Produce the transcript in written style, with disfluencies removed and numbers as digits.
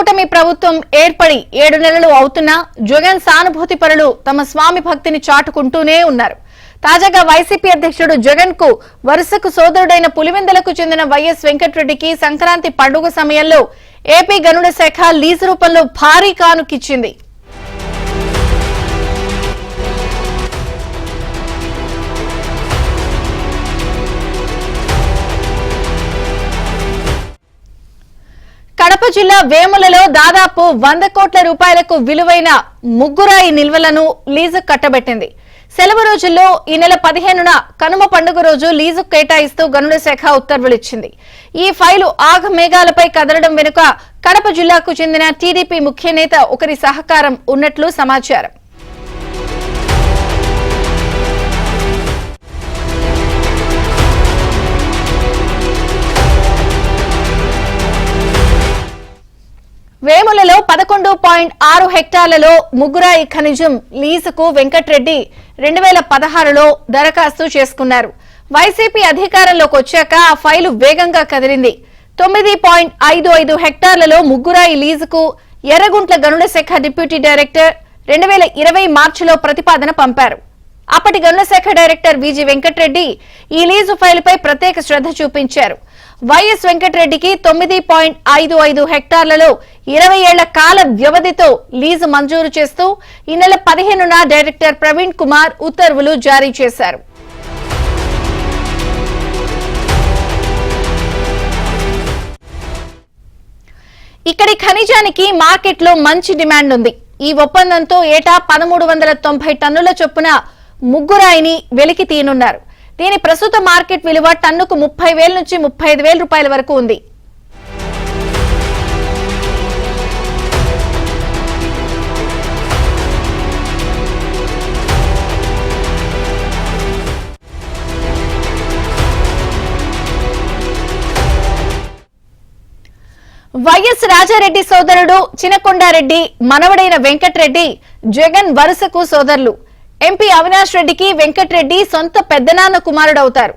కూటమి ప్రభుత్వం ఏర్పడి 7 నెలలు అవుతున్నా జగన్ సానుభూతి పరులు తమ స్వామి భక్తిని చాటుకుంటూనే ఉన్నారు. తాజాగా వైసీపీ అధ్యక్షుడు జగన్ కు వరుసకు సోదరుడైన పులివెందులకు చెందిన వైఎస్ వెంకటరెడ్డికి సంక్రాంతి పండుగ సమయంలో ఏపీ గనుల శాఖ లీజు రూపంలో భారీ కానుకిచ్చింది. కడప జిల్లా వేములలో దాదాపు 100 కోట్ల రూపాయలకు విలువైన ముగ్గురాయి నిల్వలను లీజు కట్టబెట్టింది. సెలవు రోజుల్లో ఈ నెల 15న కనుమ పండుగ రోజు లీజు కేటాయిస్తూ గనుల శాఖ ఉత్తర్వులిచ్చింది. ఈ ఫైలు ఆగమేఘాలపై కదలడం వెనుక కడప జిల్లాకు చెందిన టీడీపీ ముఖ్య నేత ఒకరి సహకారం ఉన్నట్లు సమాచారం. వేములలో 11.6 హెక్టార్లలో ముగ్గురాయి ఖనిజం లీజుకు వెంకటరెడ్డి 2016లో దరఖాస్తు చేసుకున్నారు. వైసీపీ అధికారంలోకి వచ్చాక ఆ ఫైలు వేగంగా కదిలింది. 9.55 హెక్టార్లలో ముగ్గురాయి లీజుకు ఎర్రగుంట్ల గనుల శాఖ డిప్యూటీ డైరెక్టర్ 2020 మార్చిలో ప్రతిపాదన పంపారు. అప్పటి గనుల శాఖ డైరెక్టర్ విజి వెంకటరెడ్డి ఈ లీజు ఫైలుపై ప్రత్యేక శ్రద్ధ చూపించారు. వైఎస్ వెంకటరెడ్డికి 9.55 హెక్టార్లలో 20 ఏళ్ల కాల వ్యవధితో లీజు మంజూరు చేస్తూ ఈ నెల 15న డైరెక్టర్ ప్రవీణ్ కుమార్ ఉత్తర్వులు జారీ చేశారు. ఇక్కడి ఖనిజానికి మార్కెట్లో మంచి డిమాండ్ ఉంది. ఈ ఒప్పందంతో ఏటా 1390 టన్నుల చొప్పున ముగ్గురాయిని వెలికి తీయనున్నారు. దీని ప్రస్తుత మార్కెట్ విలువ టన్నుకు 30,000 నుంచి 35,000 రూపాయల వరకు ఉంది. వైఎస్ రాజారెడ్డి సోదరుడు చినకొండారెడ్డి మనవడైన వెంకటరెడ్డి జగన్ వరుసకు సోదరులు. ఎంపీ అవినాష్ రెడ్డికి వెంకటరెడ్డి సొంత పెద్దనాన్న కుమారుడవుతారు.